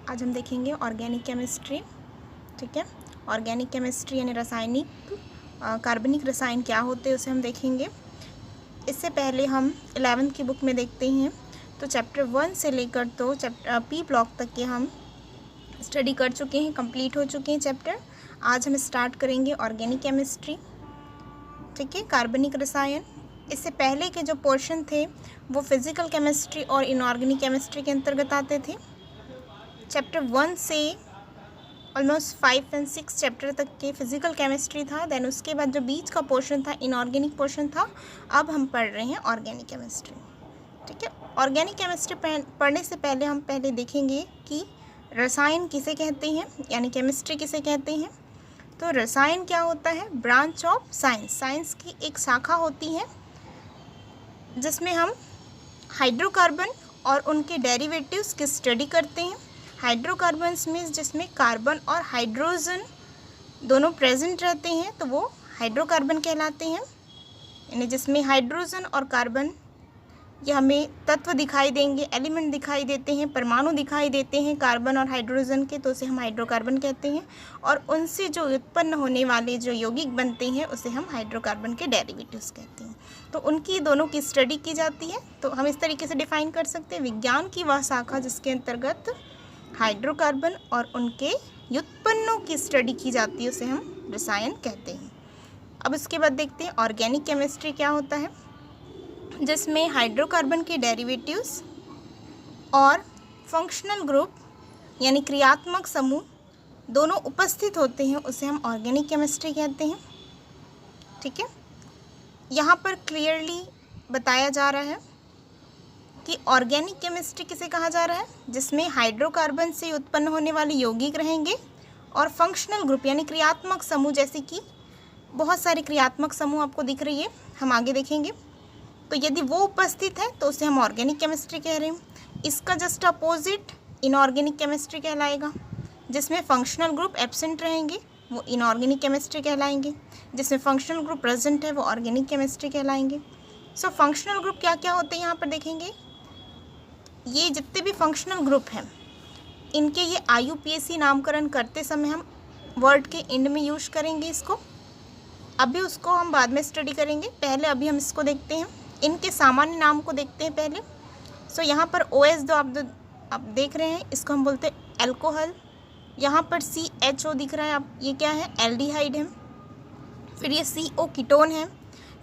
आज हम देखेंगे ऑर्गेनिक केमिस्ट्री। ठीक है, ऑर्गेनिक केमिस्ट्री यानी रासायनिक कार्बनिक रसायन क्या होते हैं उसे हम देखेंगे। इससे पहले हम 11th की बुक में देखते हैं तो चैप्टर 1 से लेकर तो चैप्टर पी ब्लॉक तक के हम स्टडी कर चुके हैं, कंप्लीट हो चुके हैं चैप्टर। आज हम स्टार्ट करेंगे ऑर्गेनिक केमिस्ट्री। ठीक है, कार्बनिक रसायन। इससे पहले के जो पोर्शन थे वो फिज़िकल केमिस्ट्री और इनऑर्गेनिक केमिस्ट्री के अंतर्गत आते थे। चैप्टर 1 से ऑलमोस्ट 5 और 6 चैप्टर तक के फिज़िकल केमिस्ट्री था। देन उसके बाद जो बीच का पोर्शन था इनऑर्गेनिक पोर्शन था। अब हम पढ़ रहे हैं ऑर्गेनिक केमिस्ट्री। ठीक है, ऑर्गेनिक केमिस्ट्री पढ़ने से पहले हम देखेंगे कि रसायन किसे कहते हैं, यानी केमिस्ट्री किसे कहते हैं। तो रसायन क्या होता है? Branch of science. साइंस की एक शाखा होती है जिसमें हम हाइड्रोकार्बन और उनके डेरिवेटिव्स की स्टडी करते हैं। हाइड्रोकार्बन्स मीन्स जिसमें कार्बन और हाइड्रोजन दोनों प्रेजेंट रहते हैं तो वो हाइड्रोकार्बन कहलाते हैं। यानी जिसमें हाइड्रोजन और कार्बन ये हमें तत्व दिखाई देंगे, एलिमेंट दिखाई देते हैं, परमाणु दिखाई देते हैं कार्बन और हाइड्रोजन के, तो उसे हम हाइड्रोकार्बन कहते हैं। और उनसे जो उत्पन्न होने वाले जो यौगिक बनते हैं उसे हम हाइड्रोकार्बन के डेरिवेटिव्स कहते हैं। तो उनकी दोनों की स्टडी की जाती है। तो हम इस तरीके से डिफाइन कर सकते हैं, विज्ञान की वह शाखा जिसके अंतर्गत हाइड्रोकार्बन और उनके व्युत्पन्नों की स्टडी की जाती है उसे हम रसायन कहते हैं। अब इसके बाद देखते हैं ऑर्गेनिक केमिस्ट्री क्या होता है, जिसमें हाइड्रोकार्बन के डेरिवेटिव्स और फंक्शनल ग्रुप यानी क्रियात्मक समूह दोनों उपस्थित होते हैं, उसे हम ऑर्गेनिक केमिस्ट्री कहते हैं। ठीक है, यहाँ पर क्लियरली बताया जा रहा है कि ऑर्गेनिक केमिस्ट्री किसे कहा जा रहा है, जिसमें हाइड्रोकार्बन से उत्पन्न होने वाले यौगिक रहेंगे और फंक्शनल ग्रुप यानी क्रियात्मक समूह, जैसे कि बहुत सारे क्रियात्मक समूह आपको दिख रही है, हम आगे देखेंगे। तो यदि वो उपस्थित है तो उसे हम ऑर्गेनिक केमिस्ट्री कह रहे हैं। इसका जस्ट अपोजिट इनऑर्गेनिक केमिस्ट्री कहलाएगा। जिसमें फंक्शनल ग्रुप एब्सेंट रहेंगे वो इनऑर्गेनिक केमिस्ट्री कहलाएंगे, जिसमें फंक्शनल ग्रुप प्रेजेंट है वो ऑर्गेनिक केमिस्ट्री कहलाएंगे। सो फंक्शनल ग्रुप क्या क्या होते हैं यहाँ पर देखेंगे। ये जितने भी फंक्शनल ग्रुप हैं इनके ये IUPAC नामकरण करते समय हम वर्ड के एंड में यूज करेंगे इसको। अभी उसको हम बाद में स्टडी करेंगे, पहले अभी हम इसको देखते हैं, इनके सामान्य नाम को देखते हैं पहले। सो यहाँ पर OS दो आप देख रहे हैं, इसको हम बोलते हैं एल्कोहल। यहाँ पर CHO दिख रहा है, आप ये क्या है? एल्डिहाइड है। फिर ये CO कीटोन है।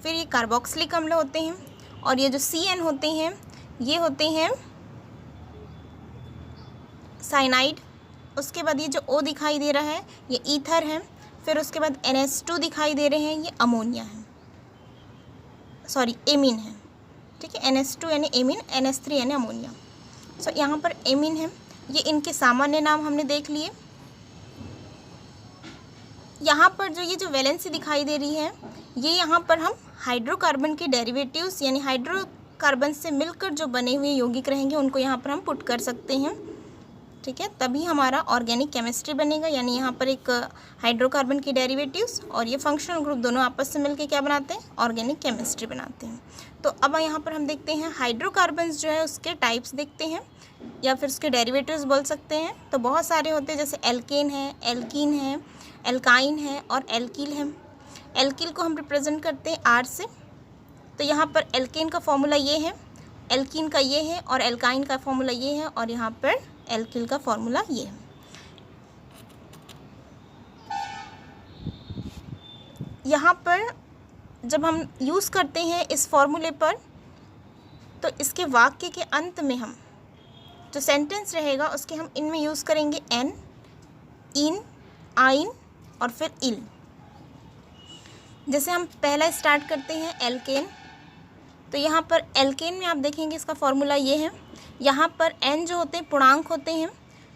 फिर ये कार्बोक्सिलिक अम्ल होते हैं। और ये जो CN होते हैं ये होते हैं साइनाइड। उसके बाद ये जो O दिखाई दे रहा है ये ईथर है। फिर उसके बाद NH2 दिखाई दे रहे हैं, ये अमोनिया है, सॉरी एमीन है। ठीक है, NH2 यानी एमीन, NH3 यानी अमोनिया। सो यहाँ पर एमीन है। ये इनके सामान्य नाम हमने देख लिए। यहाँ पर जो ये जो वैलेंसी दिखाई दे रही है ये यहाँ पर हम हाइड्रोकार्बन के डेरिवेटिव्स यानी हाइड्रोकार्बन से मिलकर जो बने हुए यौगिक रहेंगे उनको यहाँ पर हम पुट कर सकते हैं। ठीक है, तभी हमारा ऑर्गेनिक केमिस्ट्री बनेगा। यानी यहाँ पर एक हाइड्रोकार्बन की डेरिवेटिव्स और ये फंक्शनल ग्रुप दोनों आपस से मिलके क्या बनाते हैं? ऑर्गेनिक केमिस्ट्री बनाते हैं। तो अब यहाँ पर हम देखते हैं हाइड्रोकार्बन्स जो है उसके टाइप्स देखते हैं या फिर उसके डेरिवेटिव्स बोल सकते हैं। तो बहुत सारे होते हैं, जैसे एल्केन है, एल्कीन है, एल्काइन है और एल्कील है। एल्कील को हम रिप्रेजेंट करते हैं R से। तो यहाँ पर एल्केन का फॉर्मूला ये है, एल्कीन का ये है और एल्काइन का फॉर्मूला ये है और यहाँ पर एल्किल का फॉर्मूला ये है। यहाँ पर जब हम यूज़ करते हैं इस फॉर्मूले पर तो इसके वाक्य के अंत में हम जो सेंटेंस रहेगा उसके हम इनमें यूज़ करेंगे एन, इन, आइन और फिर इल। जैसे हम पहला स्टार्ट करते हैं एल्केन। तो यहाँ पर एल्केन में आप देखेंगे इसका फॉर्मूला ये है। यहाँ पर एन जो होते हैं पूर्णांक होते हैं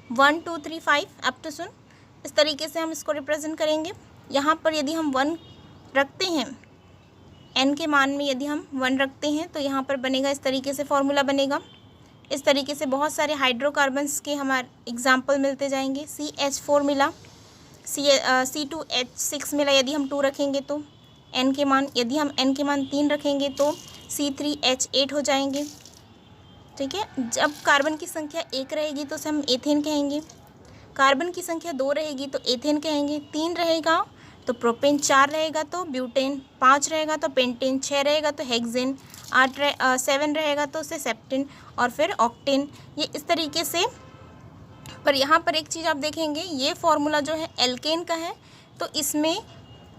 1 2 3 5 अप टू सुन, इस तरीके से हम इसको रिप्रेजेंट करेंगे। यहाँ पर यदि हम 1 रखते हैं, एन के मान में यदि हम 1 रखते हैं तो यहाँ पर बनेगा इस तरीके से फॉर्मूला बनेगा। इस तरीके से बहुत सारे हाइड्रोकार्बन्स के हमारे एग्जाम्पल मिलते जाएंगे। CH4 मिला, C2H6 मिला यदि हम 2 रखेंगे तो एन के मान, यदि हम एन के मान 3 रखेंगे तो C3H8 हो जाएंगे। ठीक है, जब कार्बन की संख्या 1 रहेगी तो उसे हम एथेन कहेंगे। कार्बन की संख्या 2 रहेगी तो एथेन कहेंगे, 3 रहेगा तो प्रोपेन, 4 रहेगा तो ब्यूटेन, 5 रहेगा तो पेंटेन, 6 रहेगा तो हेक्सेन, 7 रहेगा तो उसे सेप्टेन और फिर ऑक्टेन। ये इस तरीके से। पर यहाँ पर एक चीज़ आप देखेंगे, ये फॉर्मूला जो है एल्केन का है, तो इसमें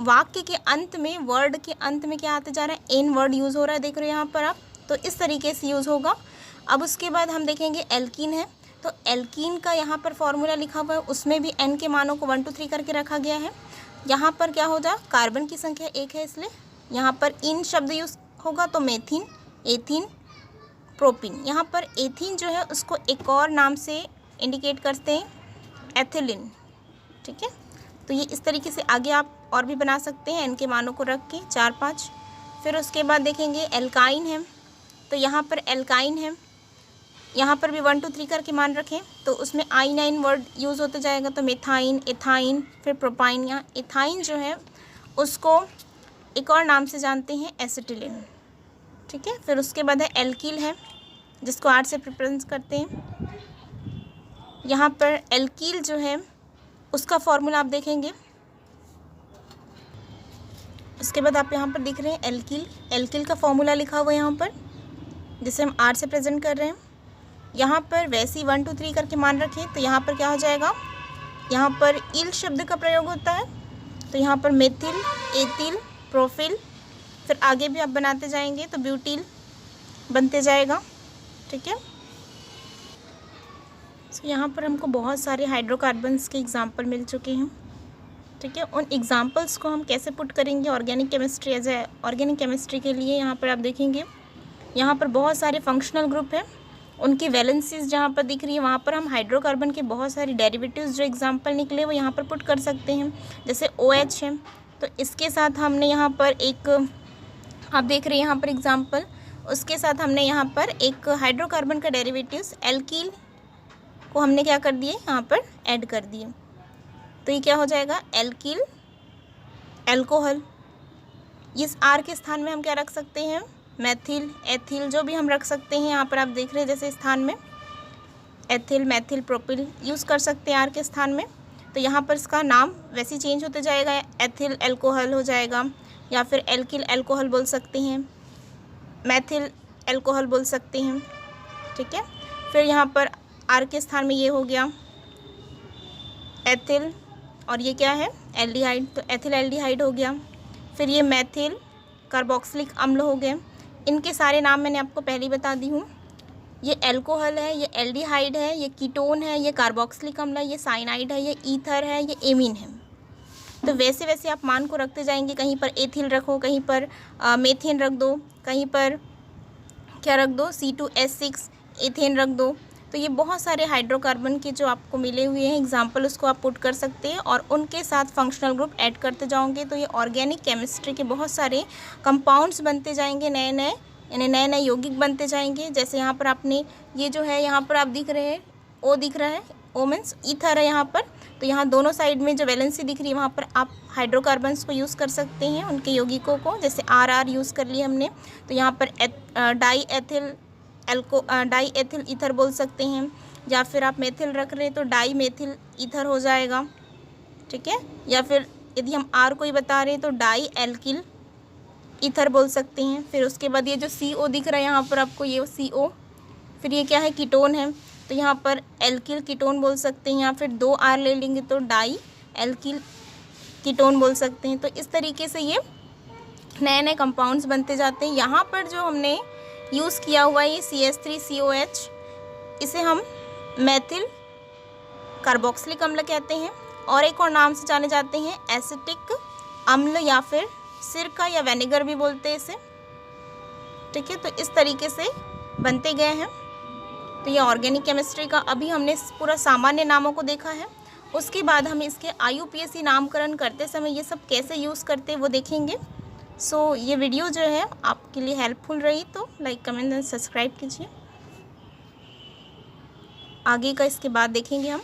वाक्य के अंत में, वर्ड के अंत में क्या आते जा रहा है, एन वर्ड यूज़ हो रहा है, देख रहे हो यहाँ पर आप, तो इस तरीके से यूज़ होगा। अब उसके बाद हम देखेंगे एल्कीन है, तो एल्कीन का यहाँ पर फॉर्मूला लिखा हुआ है, उसमें भी एन के मानों को 1 2 3 करके रखा गया है। यहाँ पर क्या हो जा, कार्बन की संख्या 1 है इसलिए यहाँ पर इन शब्द यूज़ होगा, तो मेथिन, एथिन, प्रोपिन। यहाँ पर एथिन जो है उसको एक और नाम से इंडिकेट करते हैं, एथिलीन। ठीक है, तो ये इस तरीके से आगे आप और भी बना सकते हैं, इनके मानों को रख के 4 5। फिर उसके बाद देखेंगे एल्काइन है, तो यहाँ पर एल्काइन है, यहाँ पर भी 1 2 3 करके मान रखें, तो उसमें आइनाइन वर्ड यूज़ होते जाएगा, तो मेथाइन, एथाइन, फिर प्रोपाइन। यहाँ एथाइन जो है उसको एक और नाम से जानते हैं, एसिटिलीन। ठीक है, फिर उसके बाद है एल्किल है, जिसको आर से प्रेफरेंस करते हैं। यहाँ पर एल्किल जो है उसका फॉर्मूला आप देखेंगे। उसके बाद आप यहाँ पर दिख रहे हैं एल्किल, एल्किल का फॉर्मूला लिखा हुआ है यहाँ पर, जिसे हम आर से प्रेजेंट कर रहे हैं। यहाँ पर वैसे ही 1 2 3 करके मान रखें, तो यहाँ पर क्या हो जाएगा, यहाँ पर इल शब्द का प्रयोग होता है, तो यहाँ पर मेथिल, एथिल, प्रोफिल, फिर आगे भी आप बनाते जाएंगे तो ब्यूटिल बनते जाएगा। ठीक है, तो यहाँ पर हमको बहुत सारे हाइड्रोकार्बन्स के एग्जाम्पल मिल चुके हैं। ठीक है, उन एग्जाम्पल्स को हम कैसे पुट करेंगे organic chemistry, as a organic chemistry के लिए यहाँ पर आप देखेंगे, यहाँ पर बहुत सारे फंक्शनल ग्रुप हैं, उनकी वैलेंसीज जहाँ पर दिख रही है वहाँ पर हम हाइड्रोकार्बन के बहुत सारी डेरिवेटिव्स जो एग्जांपल निकले वो यहाँ पर पुट कर सकते हैं। जैसे OH है, तो इसके साथ हमने यहाँ पर एक, आप देख रहे हैं यहाँ पर एग्जांपल, उसके साथ हमने यहाँ पर एक हाइड्रोकार्बन का डेरिवेटिव्स एल्कील को हमने क्या कर दिए, यहाँ पर ऐड कर दिए, तो ये क्या हो जाएगा, एल्कील एल्कोहल। इस आर के स्थान में हम क्या रख सकते हैं, मैथिल, एथिल, जो भी हम रख सकते हैं। यहाँ पर आप देख रहे हैं जैसे स्थान में एथिल, मैथिल, प्रोपिल यूज़ कर सकते हैं आर के स्थान में, तो यहाँ पर इसका नाम वैसे ही चेंज होते जाएगा, एथिल एल्कोहल हो जाएगा, या फिर एल्किल एल्कोहल बोल सकते हैं, मैथिल एल्कोहल बोल सकते हैं। ठीक है, फिर यहाँ पर आर के स्थान में ये हो गया एथिल, और ये क्या है, एल्डिहाइड, तो एथिल एल्डिहाइड हो गया। फिर ये मैथिल कार्बोक्सिलिक अम्ल हो गए। इनके सारे नाम मैंने आपको पहले ही बता दी हूँ, ये एल्कोहल है, ये एल्डिहाइड है, ये कीटोन है, ये कार्बोक्सिलिक अम्ल है, ये साइनाइड है, ये ईथर है, ये एमीन है। तो वैसे वैसे आप मान को रखते जाएंगे, कहीं पर एथिल रखो, कहीं पर मेथेन रख दो, कहीं पर क्या रख दो, C2H6 एथेन रख दो। तो ये बहुत सारे हाइड्रोकार्बन के जो आपको मिले हुए हैं एग्जाम्पल, उसको आप पुट कर सकते हैं और उनके साथ फंक्शनल ग्रुप ऐड करते जाओगे, तो ये ऑर्गेनिक केमिस्ट्री के बहुत सारे कंपाउंड्स बनते जाएंगे, नए नए, यानी नए नए यौगिक बनते जाएंगे। जैसे यहाँ पर आपने ये जो है, यहाँ पर आप दिख रहे हैं, O दिख रहा है, O मीन्स ईथर है यहाँ पर, तो यहाँ दोनों साइड में जो वैलेंसी दिख रही है वहाँ पर आप हाइड्रोकार्बन्स को यूज़ कर सकते हैं, उनके यौगिकों को। जैसे RR यूज़ कर लिया हमने, तो यहाँ पर डाई एथिल ईथर बोल सकते हैं, या फिर आप मेथिल रख रहे हैं तो डाई मेथिल ईथर हो जाएगा। ठीक है, या फिर यदि हम R को ही बता रहे हैं तो डाई एल्किल ईथर बोल सकते हैं। फिर उसके बाद ये जो CO दिख रहा है यहाँ पर आपको, ये CO, फिर ये क्या है, कीटोन है, तो यहाँ पर एल्किल कीटोन बोल सकते हैं, या फिर 2 R ले लेंगे तो डाई एल्किल कीटोन बोल सकते हैं। तो इस तरीके से ये नए नए कंपाउंड्स बनते जाते हैं। यहाँ पर जो हमने यूज़ किया हुआ है ये CH3COH, इसे हम मैथिल कार्बोक्सिलिक अम्ल कहते हैं, और एक और नाम से जाने जाते हैं एसिटिक अम्ल, या फिर सिरका या विनेगर भी बोलते हैं इसे। ठीक है, तो इस तरीके से बनते गए हैं। तो ये ऑर्गेनिक केमिस्ट्री का अभी हमने पूरा सामान्य नामों को देखा है। उसके बाद हम इसके IUPAC नामकरण करते समय ये सब कैसे यूज़ करते हैं वो देखेंगे। सो ये वीडियो जो है आपके लिए हेल्पफुल रही तो लाइक, कमेंट एंड सब्सक्राइब कीजिए। आगे का इसके बाद देखेंगे हम।